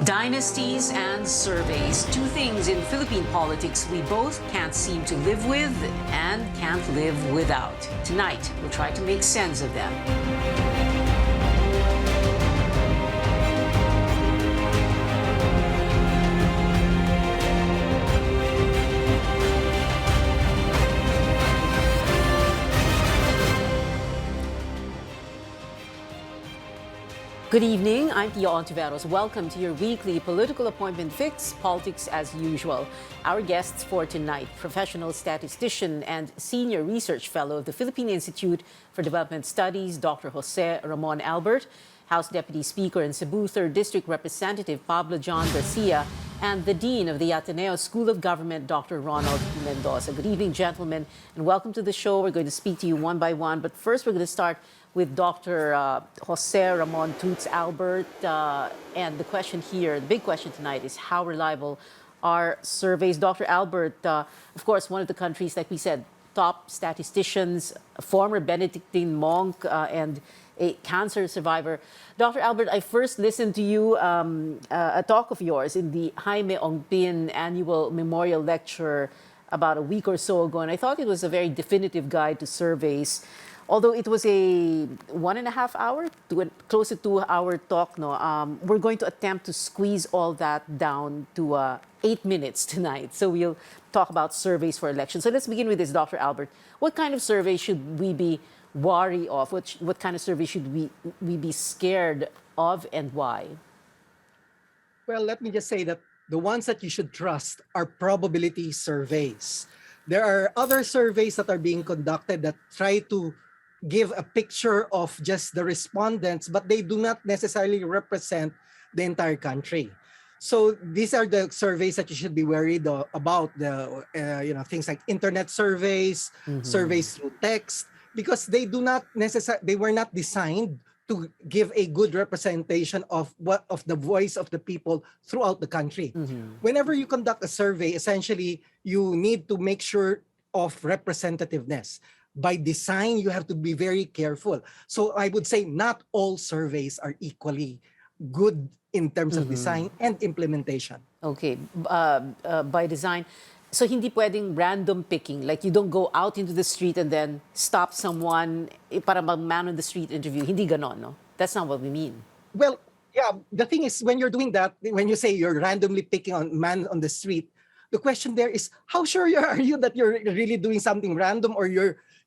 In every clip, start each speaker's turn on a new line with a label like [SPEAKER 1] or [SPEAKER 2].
[SPEAKER 1] Dynasties and surveys, two things in Philippine politics we both can't seem to live with and can't live without. Tonight, we'll try to make sense of them. Good evening, I'm Pia Hontiveros. Welcome to your weekly political appointment fix, politics as usual. Our guests for tonight, professional statistician and senior research fellow of the Philippine Institute for Development Studies, Dr. Jose Ramon Albert, House Deputy Speaker in Cebu, 3rd District Representative Pablo John Garcia, and the Dean of the Ateneo School of Government, Dr. Ronald Mendoza. Good evening, gentlemen, and welcome to the show. We're going to speak to you one by one, but first we're going to start with Dr. Jose Ramon Toots Albert. And the question here, the big question tonight is how reliable are surveys? Dr. Albert, of course, one of the country's, like we said, top statisticians, a former Benedictine monk, and a cancer survivor. Dr. Albert, I first listened to you, a talk of yours in the Jaime Ongpin annual memorial lecture about a week or so ago, and I thought it was a very definitive guide to surveys. Although it was a 1.5 hour to close to 2 hour talk, we're going to attempt to squeeze all that down to 8 minutes tonight. So we'll talk about surveys for elections. So let's begin with this, Dr. Albert. What kind of survey should we be wary of? What kind of survey should we be scared of, and why?
[SPEAKER 2] Well, let me just say that the ones that you should trust are probability surveys. There are other surveys that are being conducted that try to give a picture of just the respondents, but they do not necessarily represent the entire country. So these are the surveys that you should be worried about. Things like internet surveys, surveys through text, because they were not designed to give a good representation of the voice of the people throughout the country. Whenever you conduct a survey, essentially you need to make sure of representativeness. By design, you have to be very careful. So I would say not all surveys are equally good in terms of design and implementation.
[SPEAKER 1] Okay, by design. So hindi pwedeng random picking, like you don't go out into the street and then stop someone para mag-man on the street interview. Hindi ganon, no? That's not what we mean.
[SPEAKER 2] Well, yeah, the thing is, when you're doing that, when you say you're randomly picking on man on the street, the question there is, how sure are you that you're really doing something random, or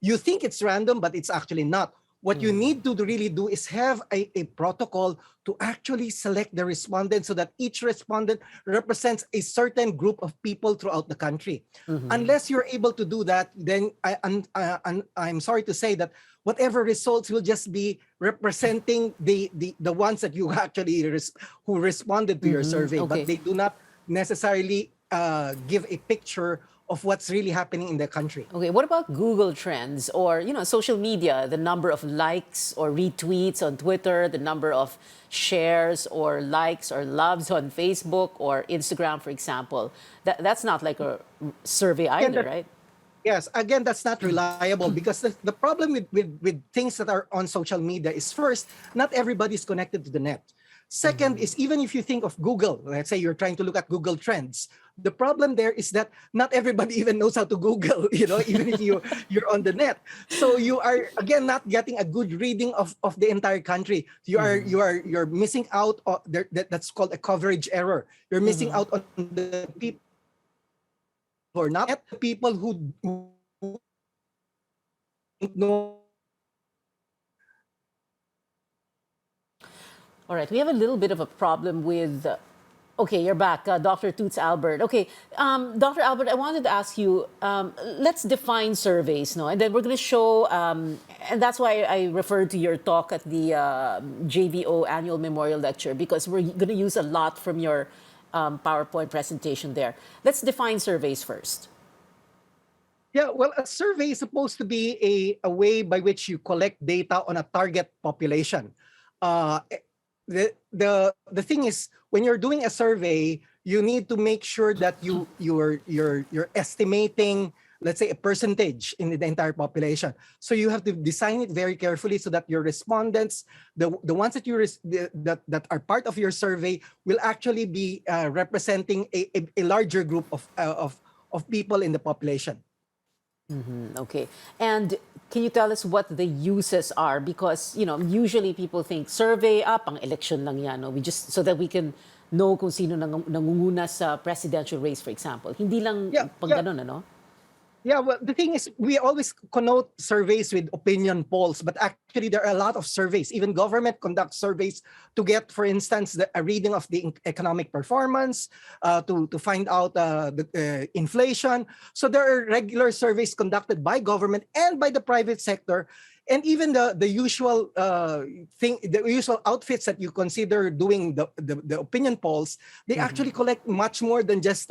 [SPEAKER 2] you think it's random, but it's actually not? What you need to really do is have a protocol to actually select the respondent so that each respondent represents a certain group of people throughout the country. Unless you're able to do that, then I'm sorry to say that whatever results will just be representing the ones that you actually who responded to your survey,
[SPEAKER 1] okay.
[SPEAKER 2] but they do not necessarily give a picture of what's really happening in the country.
[SPEAKER 1] Okay, what about Google Trends or, social media, the number of likes or retweets on Twitter, the number of shares or likes or loves on Facebook or Instagram, for example? That's not like a survey either, right?
[SPEAKER 2] Yes, again, that's not reliable because the problem with things that are on social media is, first, not everybody is connected to the net. Second is, even if you think of Google, let's say you're trying to look at Google Trends, the problem there is that not everybody even knows how to Google, even if you're on the net. So you are, again, not getting a good reading of the entire country. You're missing out on, that's called a coverage error. You're missing out on the people who are not the people who know.
[SPEAKER 1] All right, we have a little bit of a problem with... okay, you're back, Dr. Toots Albert. Okay, Dr. Albert, I wanted to ask you, let's define surveys, no? And then we're going to show, and that's why I referred to your talk at the JVO annual memorial lecture, because we're going to use a lot from your PowerPoint presentation there. Let's define surveys first.
[SPEAKER 2] Yeah, well, a survey is supposed to be a way by which you collect data on a target population. The thing is, when you're doing a survey, you need to make sure that you're estimating let's say, a percentage in the entire population. So you have to design it very carefully so that your respondents, the ones that that are part of your survey, will actually be representing a larger group of people in the population.
[SPEAKER 1] Okay. And can you tell us what the uses are? Because, usually people think survey, pang election lang yan. No? We just, so that we can know kung sino nangunguna sa presidential race, for example. Hindi lang
[SPEAKER 2] Yeah,
[SPEAKER 1] pang
[SPEAKER 2] yeah.
[SPEAKER 1] ganun, ano?
[SPEAKER 2] Yeah, well, the thing is, we always connote surveys with opinion polls, but actually there are a lot of surveys. Even government conducts surveys to get, for instance, a reading of the economic performance, to find out the inflation. So there are regular surveys conducted by government and by the private sector. And even the usual the usual outfits that you consider doing the opinion polls, they actually collect much more than just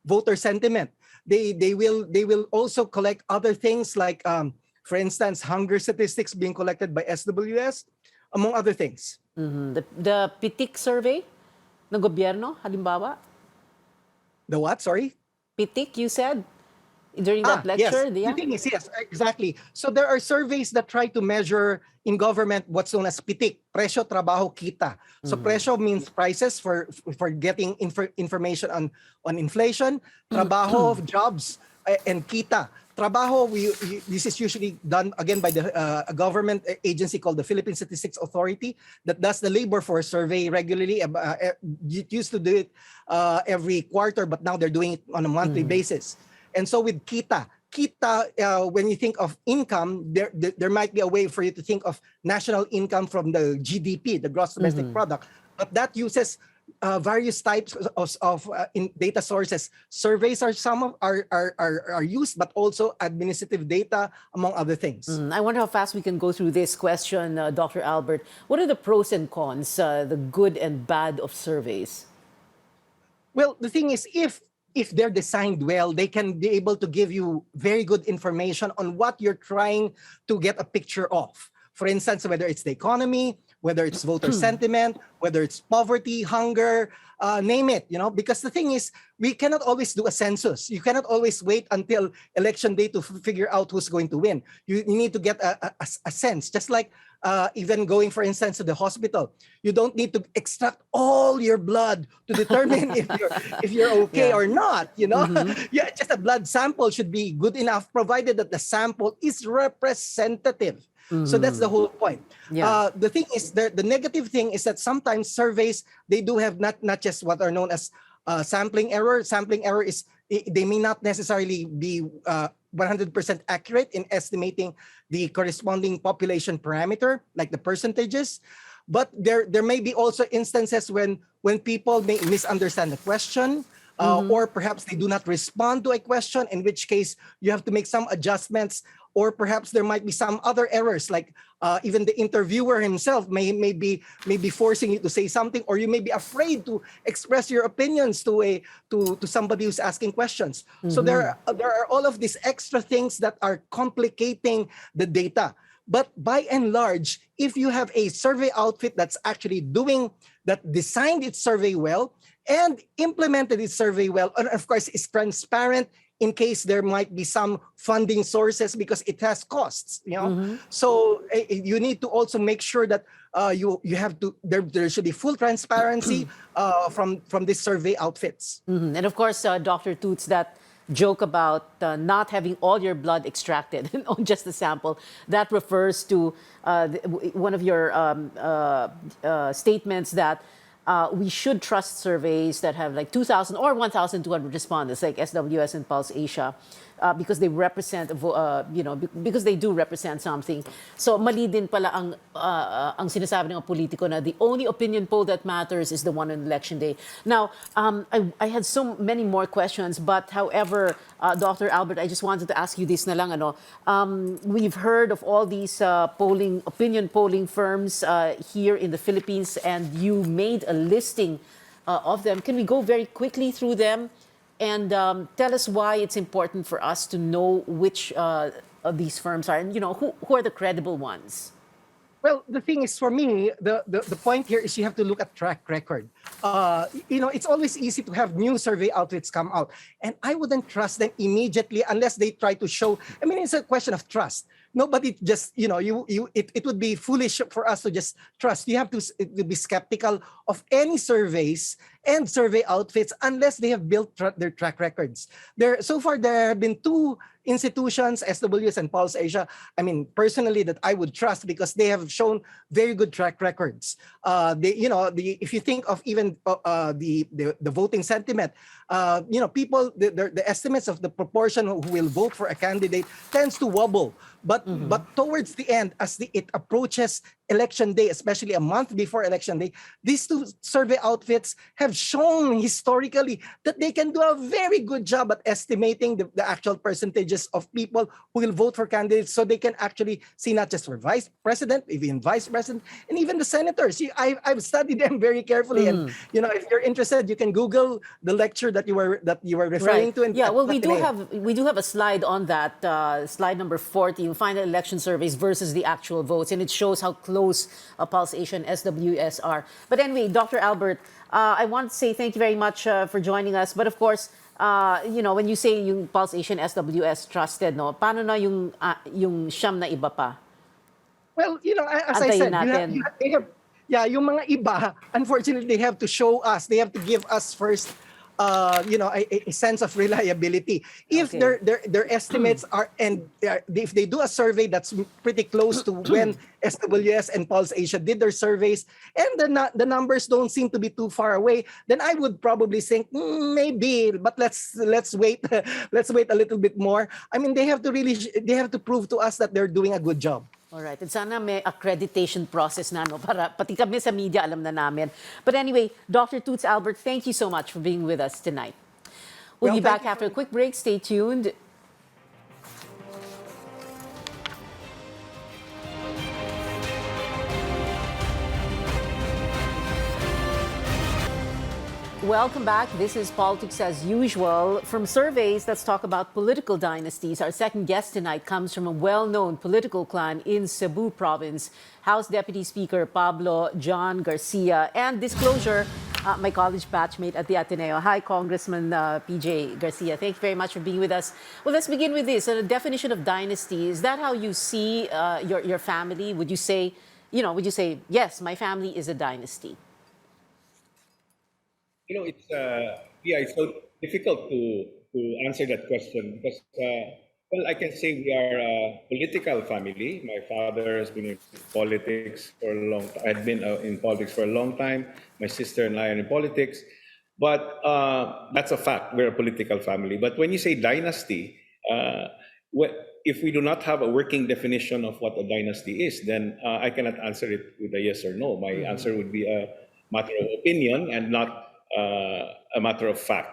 [SPEAKER 2] voter sentiment. They will also collect other things like, for instance, hunger statistics being collected by SWS, among other things.
[SPEAKER 1] The PITIC survey ng gobyerno, halimbawa?
[SPEAKER 2] The what? Sorry?
[SPEAKER 1] PITIC, you said? During that lecture?
[SPEAKER 2] Yes.
[SPEAKER 1] Yeah?
[SPEAKER 2] The thing is, yes, exactly. So there are surveys that try to measure in government what's known as PITIC, presyo, trabajo, kita. So presyo means prices for getting information on inflation, trabajo, jobs, and kita. Trabajo, this is usually done again by the government agency called the Philippine Statistics Authority that does the labor force survey regularly. It used to do it every quarter, but now they're doing it on a monthly basis. And so with kita, when you think of income, there might be a way for you to think of national income from the GDP, the gross domestic product, but that uses various types of in data sources. Surveys are used, but also administrative data, among other things.
[SPEAKER 1] I wonder how fast we can go through this question, Dr. Albert. What are the pros and cons, the good and bad of surveys?
[SPEAKER 2] Well, the thing is, if they're designed well, they can be able to give you very good information on what you're trying to get a picture of. For instance, whether it's the economy, whether it's voter sentiment, whether it's poverty, hunger, name it, because the thing is, we cannot always do a census. You cannot always wait until election day to figure out who's going to win. You need to get a sense, just like even going, for instance, to the hospital. You don't need to extract all your blood to determine if you're okay or not. Yeah, just a blood sample should be good enough, provided that the sample is representative. So that's the whole point.
[SPEAKER 1] Yeah.
[SPEAKER 2] The thing is, the negative thing is that sometimes surveys, they do have not just what are known as sampling error. Sampling error is, they may not necessarily be 100% accurate in estimating the corresponding population parameter, like the percentages. But there may be also instances when people may misunderstand the question, or perhaps they do not respond to a question, in which case you have to make some adjustments, or perhaps there might be some other errors, like even the interviewer himself may be forcing you to say something, or you may be afraid to express your opinions to somebody who's asking questions. So there are all of these extra things that are complicating the data. But by and large, if you have a survey outfit that's actually designed its survey well and implemented its survey well, and of course is transparent in case there might be some funding sources because it has costs, So you need to also make sure that you have to, there should be full transparency from these survey outfits.
[SPEAKER 1] And of course, Dr. Toots, that joke about not having all your blood extracted on just the sample, that refers to one of your statements that we should trust surveys that have like 2,000 or 1,200 respondents, like SWS and Pulse Asia, because they represent, because they do represent something. So mali din pala ang sinasabi ng mga politiko na the only opinion poll that matters is the one on election day. Now, I had so many more questions, but however, Dr. Albert, I just wanted to ask you this na lang, we've heard of all these opinion polling firms here in the Philippines, and you made a listing of them. Can we go very quickly through them and tell us why it's important for us to know which of these firms are, and who are the credible ones?
[SPEAKER 2] Well, the thing is, for me, the point here is you have to look at track record. It's always easy to have new survey outfits come out, and I wouldn't trust them immediately unless they try to show. I mean, it's a question of trust. Nobody just, it would be foolish for us to just trust. You have to be skeptical of any surveys and survey outfits unless they have built their track records. So far, there have been two institutions, SWS and Pulse Asia, I mean, personally, that I would trust because they have shown very good track records. If you think of even the voting sentiment, people, the estimates of the proportion who will vote for a candidate tends to wobble. But towards the end, as it approaches election day, especially a month before election day, these two survey outfits have shown historically that they can do a very good job at estimating the actual percentages of people who will vote for candidates, so they can actually see not just for vice president, even vice president, and even the senators. I've studied them very carefully, and if you're interested, you can Google the lecture that you were referring to. And
[SPEAKER 1] yeah, well, we do have a slide on that, slide number 40. You find the election surveys versus the actual votes, and it shows how close Pulse Asia and SWS are. But anyway, Dr. Albert, I want to say thank you very much for joining us. But of course, when you say yung Pulse Asia and SWS trusted, no, paano na yung siyam na iba pa?
[SPEAKER 2] Well, as I said, they have, yung mga iba, unfortunately, they have to show us. They have to give us first, a sense of reliability. If their estimates are, and if they do a survey that's pretty close to when SWS and Pulse Asia did their surveys, and the numbers don't seem to be too far away, then I would probably think maybe. But let's wait. Let's wait a little bit more. I mean, they have to prove to us that they're doing a good job.
[SPEAKER 1] All right. And sana may accreditation process na, no? Para pati kami sa media alam na namin. But anyway, Dr. Toots Albert, thank you so much for being with us tonight. We'll be back after a quick break. Stay tuned. Welcome back. This is Politics as Usual. From surveys, let's talk about political dynasties. Our second guest tonight comes from a well-known political clan in Cebu province. House Deputy Speaker Pablo John Garcia. And disclosure, my college batchmate at the Ateneo. Hi, Congressman PJ Garcia. Thank you very much for being with us. Well, let's begin with this. A definition of dynasty. Is that how you see your family? Would you say, yes, my family is a dynasty?
[SPEAKER 3] It's so difficult to answer that question because, I can say we are a political family. My father has been in politics for a long time. I've been in politics for a long time. My sister and I are in politics. But that's a fact. We're a political family. But when you say dynasty, if we do not have a working definition of what a dynasty is, then I cannot answer it with a yes or no. My answer would be a matter of opinion and not a matter of fact.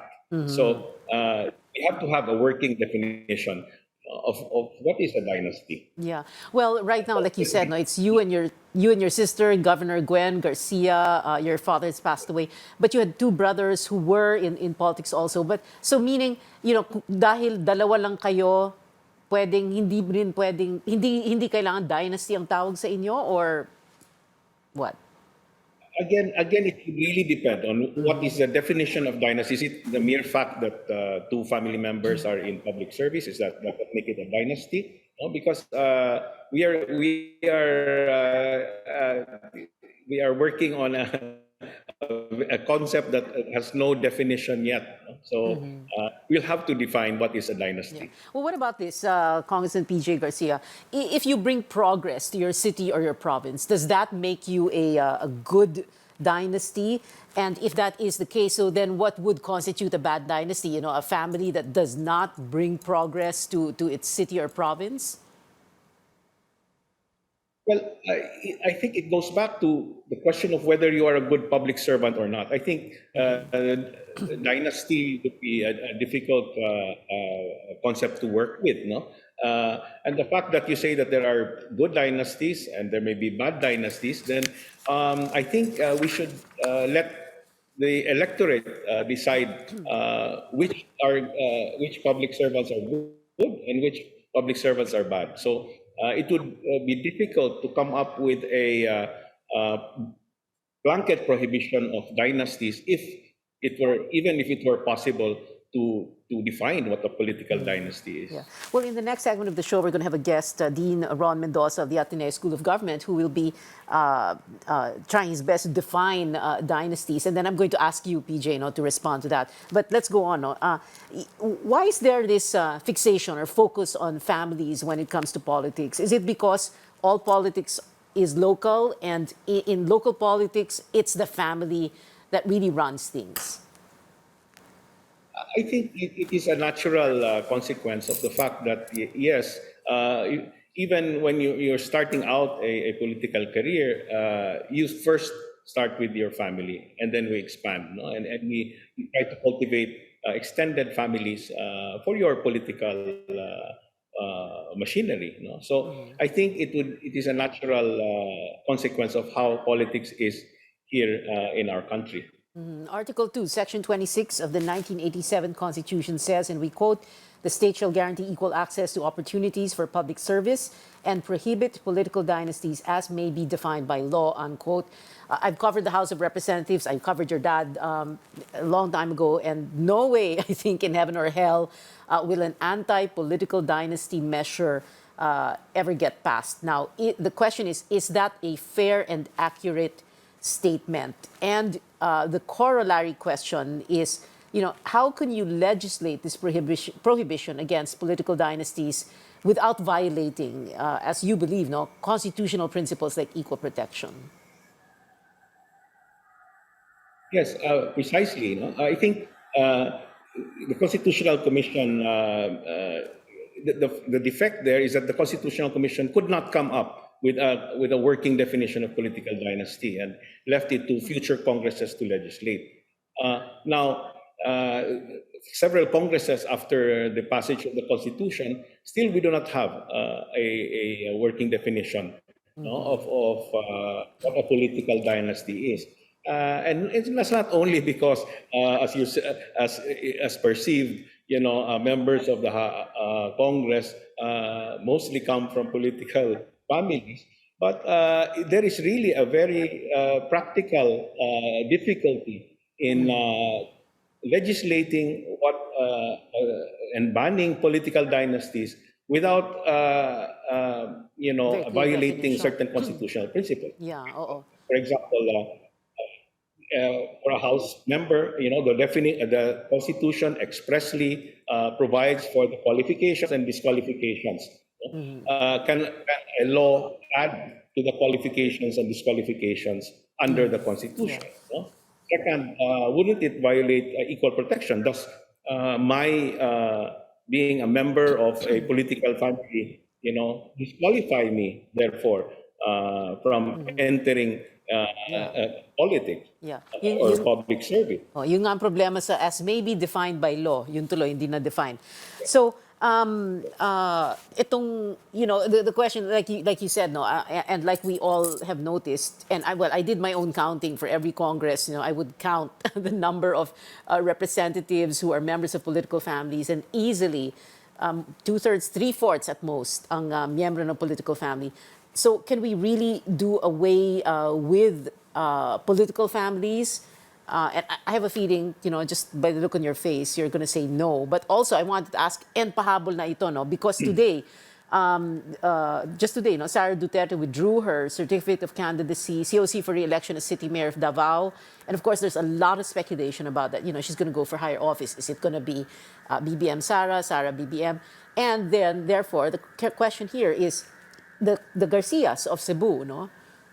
[SPEAKER 3] So we have to have a working definition of what is a dynasty.
[SPEAKER 1] Yeah. Well, right now, like you said, no, it's you and your sister, Governor Gwen Garcia. Your father has passed away, but you had two brothers who were in politics also. But so meaning, dahil dalawa lang kayo, hindi kailangan dynasty ang tawag sa inyo, or what?
[SPEAKER 3] Again, it really depends on what is the definition of dynasty. Is it the mere fact that two family members are in public service? Is that make it a dynasty? No, because we are working on a concept that has no definition yet. So we'll have to define what is a dynasty.
[SPEAKER 1] Yeah. Well, what about this, Congressman PJ Garcia? If you bring progress to your city or your province, does that make you a good dynasty? And if that is the case, so then what would constitute a bad dynasty? A family that does not bring progress to its city or province?
[SPEAKER 3] Well, I think it goes back to the question of whether you are a good public servant or not. I think dynasty would be a difficult concept to work with, no? And the fact that you say that there are good dynasties and there may be bad dynasties, then I think we should let the electorate decide which public servants are good and which public servants are bad. So it would be difficult to come up with a blanket prohibition of dynasties if it were, even if it were possible to define what a political dynasty is.
[SPEAKER 1] Yeah. Well, in the next segment of the show, we're going to have a guest, Dean Ron Mendoza of the Ateneo School of Government, who will be trying his best to define dynasties. And then I'm going to ask you, PJ, to respond to that. But let's go on. Why is there this fixation or focus on families when it comes to politics? Is it because all politics is local, and in local politics, it's the family that really runs things?
[SPEAKER 3] I think it is a natural consequence of the fact that, yes, even when you're starting out a political career, you first start with your family, and then we expand, no? And we try to cultivate extended families for your political machinery. No? So I think it is a natural consequence of how politics is here in our country.
[SPEAKER 1] Article 2, Section 26 of the 1987 Constitution says, and we quote, "The state shall guarantee equal access to opportunities for public service and prohibit political dynasties as may be defined by law," unquote. I've covered the House of Representatives. I covered your dad a long time ago, and no way, I think, in heaven or hell will an anti-political dynasty measure ever get passed. Now, the question is that a fair and accurate statement? And the corollary question is, how can you legislate this prohibition against political dynasties without violating, as you believe, constitutional principles like equal protection?
[SPEAKER 3] Yes, precisely. I think the Constitutional Commission, the defect there is that the Constitutional Commission could not come up with a working definition of political dynasty and left it to future Congresses to legislate. Now, several Congresses after the passage of the Constitution, still we do not have a working definition of what a political dynasty is. And it's not only because, as perceived, members of the Congress mostly come from political families, but there is really a very practical difficulty in legislating and banning political dynasties without violating certain constitutional principles.
[SPEAKER 1] Yeah.
[SPEAKER 3] For example, for a House member, the Constitution expressly provides for the qualifications and disqualifications. Can a law add to the qualifications and disqualifications under the Constitution? No? Second, wouldn't it violate equal protection? Thus, my being a member of a political family, disqualify me, therefore, from entering politics or public service.
[SPEAKER 1] Yun nga ang problema sa as may be defined by law, yun tuloy, hindi na define. So, itong, the question, like you said, and like we all have noticed, and I did my own counting for every Congress. I would count the number of representatives who are members of political families, and easily 2/3, 3/4 at most ang miyembro ng political family. So can we really do away with political families? And I have a feeling, just by the look on your face, you're going to say no. But also, I wanted to ask, and pahabol na ito, because today, just today, Sara Duterte withdrew her certificate of candidacy, COC for re-election as city mayor of Davao. And of course, there's a lot of speculation about that. She's going to go for higher office. Is it going to be BBM Sara BBM? And then, therefore, the question here is, the Garcias of Cebu,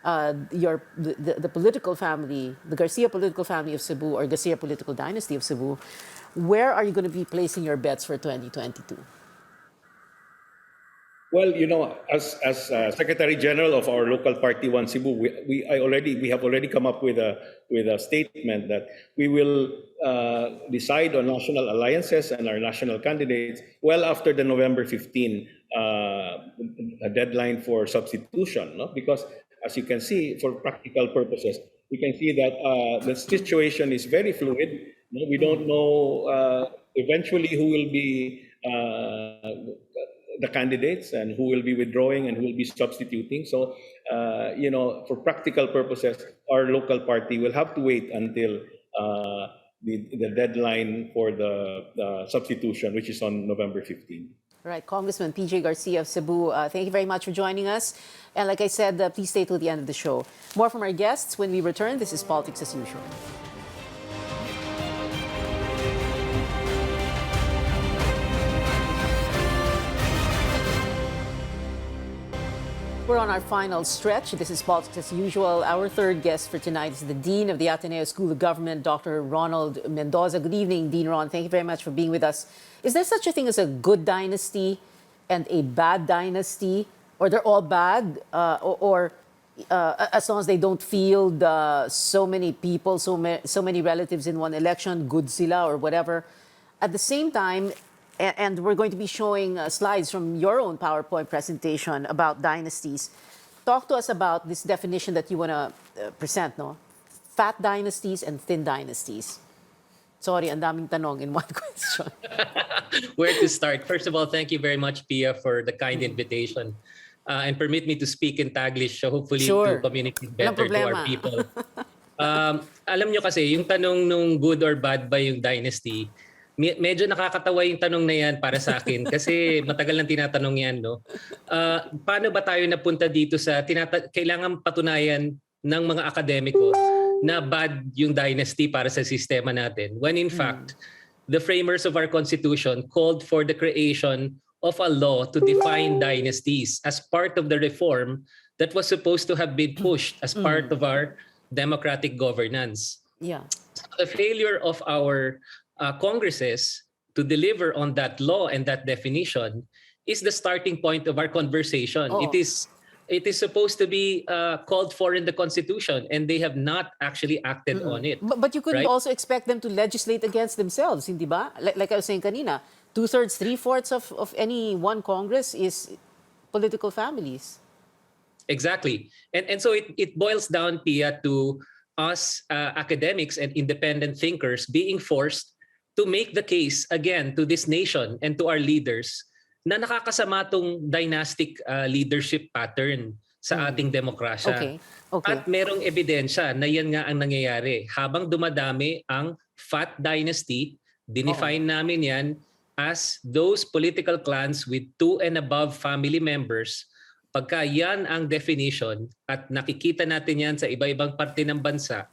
[SPEAKER 1] the political family, the Garcia political family of Cebu, or Garcia political dynasty of Cebu, where are you going to be placing your bets for 2022?
[SPEAKER 3] Well, as Secretary General of our local party, One Cebu, we have already come up with a statement that we will decide on national alliances and our national candidates well after the November 15 deadline for substitution, because as you can see, for practical purposes, we can see that the situation is very fluid. We don't know eventually who will be the candidates and who will be withdrawing and who will be substituting. So, for practical purposes, our local party will have to wait until the deadline for the substitution, which is on November 15.
[SPEAKER 1] Right, Congressman PJ Garcia of Cebu, thank you very much for joining us. And like I said, please stay till the end of the show. More from our guests when we return. This is Politics as Usual. We're on our final stretch. This is Politics as Usual. Our third guest for tonight is the Dean of the Ateneo School of Government, Dr. Ronald Mendoza. Good evening, Dean Ron. Thank you very much for being with us. Is there such a thing as a good dynasty and a bad dynasty? Or they're all bad? Or as long as they don't field so many people, so many relatives in one election, good sila or whatever. At the same time, and we're going to be showing slides from your own PowerPoint presentation about dynasties. Talk to us about this definition that you want to present, no? Fat dynasties and thin dynasties. Sorry, ang daming tanong in one question.
[SPEAKER 4] Where to start? First of all, thank you very much, Pia, for the kind invitation. And permit me to speak in Taglish, so hopefully to communicate better to our people. Alam nyo kasi, yung tanong nung good or bad ba yung dynasty, medyo nakakatawa yung tanong na yan para sa akin kasi matagal nang tinatanong yan, no? Paano ba tayo napunta dito sa kailangan patunayan ng mga akademiko na bad yung dynasty para sa sistema natin when in fact the framers of our constitution called for the creation of a law to define dynasties as part of the reform that was supposed to have been pushed as part of our democratic governance.
[SPEAKER 1] Yeah.
[SPEAKER 4] So the failure of our Congresses to deliver on that law and that definition is the starting point of our conversation.
[SPEAKER 1] Oh.
[SPEAKER 4] It is supposed to be called for in the Constitution, and they have not actually acted on it.
[SPEAKER 1] But you couldn't
[SPEAKER 4] right?
[SPEAKER 1] also expect them to legislate against themselves, hindi ba? Like I was saying kanina, 2/3, 3/4 of any one Congress is political families.
[SPEAKER 4] Exactly. And so it boils down, Pia, to us academics and independent thinkers being forced to make the case again to this nation and to our leaders na nakakasama tong dynastic leadership pattern sa ating demokrasya.
[SPEAKER 1] Okay.
[SPEAKER 4] At merong ebidensya na yan nga ang nangyayari. Habang dumadami ang fat dynasty, dinefine namin yan as those political clans with 2 and above family members. Pagka yan ang definition at nakikita natin yan sa iba-ibang parte ng bansa,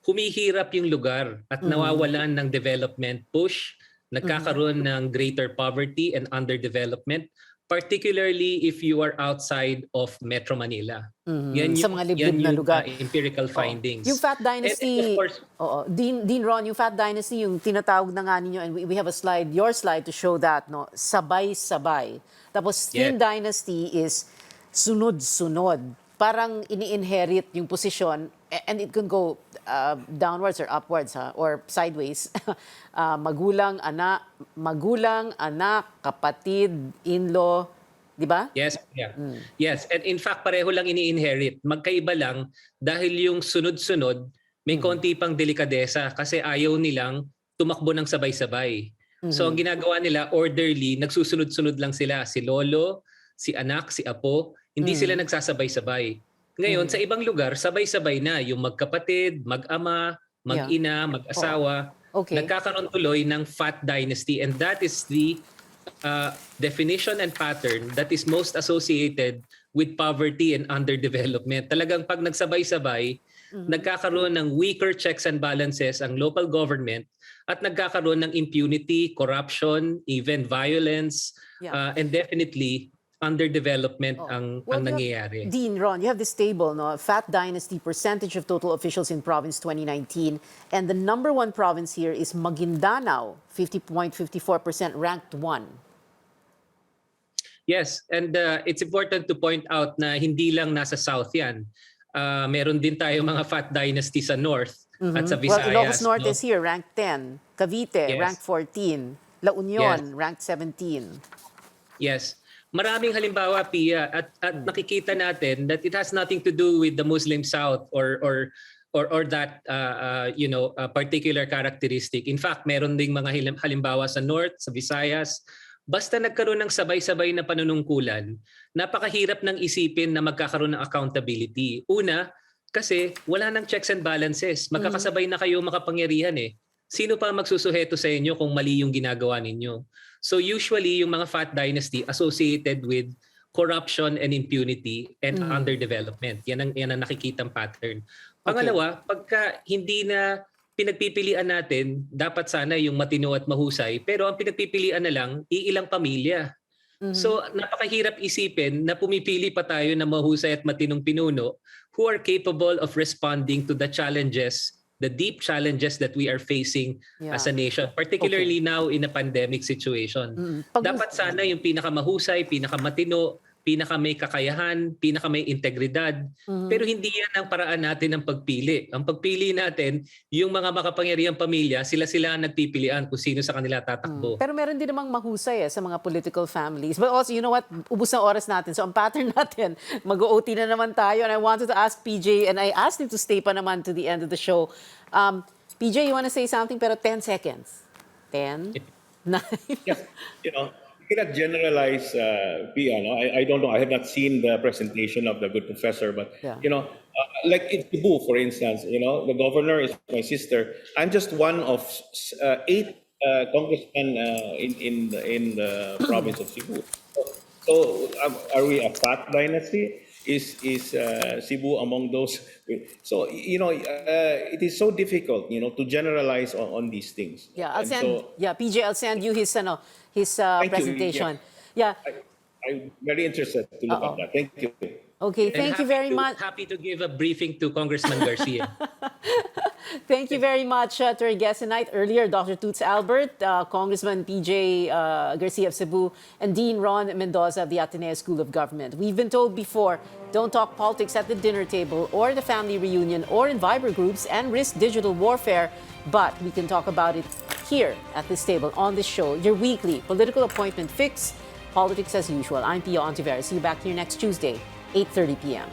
[SPEAKER 4] humihirap yung lugar at nawawalan ng development push, nagkakaroon ng greater poverty and underdevelopment, particularly if you are outside of Metro Manila. Yan
[SPEAKER 1] Sa mga liblib na lugar.
[SPEAKER 4] Empirical findings.
[SPEAKER 1] Yung Fat Dynasty,
[SPEAKER 4] and of course,
[SPEAKER 1] Dean Ron, yung Fat Dynasty, yung tinatawag na nga ninyo, and we have a slide, your slide to show that, no? Sabay-sabay. Tapos Thin Dynasty is sunod-sunod. Parang ini-inherit yung posisyon and it can go downwards or upwards or sideways. Magulang, anak, kapatid, in-law, di ba?
[SPEAKER 4] Yes, yeah. Yes, and in fact pareho lang ini-inherit. Magkaiba lang dahil yung sunod-sunod may konti pang delikadesa kasi ayaw nilang tumakbo ng sabay-sabay. So ang ginagawa nila orderly, nagsusunod-sunod lang sila, si lolo, si anak, si apo, hindi sila nagsasabay-sabay. Ngayon, sa ibang lugar, sabay-sabay na yung magkapatid, mag-ama, mag-ina, mag-asawa. Nagkakaroon tuloy ng fat dynasty, and that is the definition and pattern that is most associated with poverty and underdevelopment. Talagang pag nagsabay-sabay, nagkakaroon ng weaker checks and balances ang local government at nagkakaroon ng impunity, corruption, even violence, and definitely underdevelopment ang nangyayari.
[SPEAKER 1] Dean Ron, you have this table, no? Fat Dynasty percentage of total officials in province 2019. And the number 1 province here is Maguindanao, 50.54%, ranked 1.
[SPEAKER 4] Yes, and it's important to point out na hindi lang nasa South yan. Meron din tayo mga Fat Dynasty sa North at sa Visayas.
[SPEAKER 1] Well, Ilocos Norte is here, ranked 10. Cavite, ranked 14. La Union, ranked 17.
[SPEAKER 4] Yes. Maraming halimbawa, Pia, at nakikita natin that it has nothing to do with the Muslim South or that particular characteristic. In fact, meron ding mga halimbawa sa North, sa Visayas, basta nagkaroon ng sabay-sabay na panunungkulan, napakahirap ng isipin na magkakaroon ng accountability. Una, kasi wala nang checks and balances. Magkakasabay na kayo makapangyarihan eh. Sino pa magsusuheto sa inyo kung mali yung ginagawa ninyo? So usually yung mga fat dynasty associated with corruption and impunity and underdevelopment. Yan ang nakikitang pattern. Pangalawa, pagka hindi na pinagpipilian natin, dapat sana yung matino at mahusay, pero ang pinagpipilian na lang, iilang pamilya. So napakahirap isipin na pumipili pa tayo ng mahusay at matinong pinuno who are capable of responding to the challenges, the deep challenges that we are facing as a nation, particularly now in a pandemic situation. Dapat sana yung pinakamahusay, pinakamatino, pinakamay kakayahan, pinakamay integridad, pero hindi yan ang paraan natin ng pagpili. Ang pagpili natin, yung mga makapangyarihang pamilya, sila-sila ang nagpipilian kung sino sa kanila tatakbo.
[SPEAKER 1] Pero meron din namang mahusay sa mga political families. But also, you know what? Ubus na oras natin. So ang pattern natin, mag-OT na naman tayo. And I wanted to ask PJ, and I asked him to stay pa naman to the end of the show. PJ, you want to say something? Pero 10 seconds. 10, 9.
[SPEAKER 3] Yes, you cannot generalize, Pia. No? I don't know. I have not seen the presentation of the good professor, but like in Cebu, for instance, the governor is my sister. I'm just one of 8 congressmen in the province of Cebu. So are we a fat dynasty? Is Cebu among those? So it is so difficult, to generalize on these things.
[SPEAKER 1] Yeah, PJ, I'll send you his presentation.
[SPEAKER 3] Yeah. I'm very interested to look at that. Thank you.
[SPEAKER 1] Okay, thank you very much.
[SPEAKER 4] Happy to give a briefing to Congressman Garcia.
[SPEAKER 1] Thank you very much to our guest tonight. Earlier, Dr. Toots Albert, Congressman PJ Garcia of Cebu, and Dean Ron Mendoza of the Ateneo School of Government. We've been told before, don't talk politics at the dinner table or the family reunion or in Viber groups and risk digital warfare, but we can talk about it here at this table on this show, your weekly political appointment fix, politics as usual. I'm Pia Hontiveros. See you back here next Tuesday, 8:30 p.m.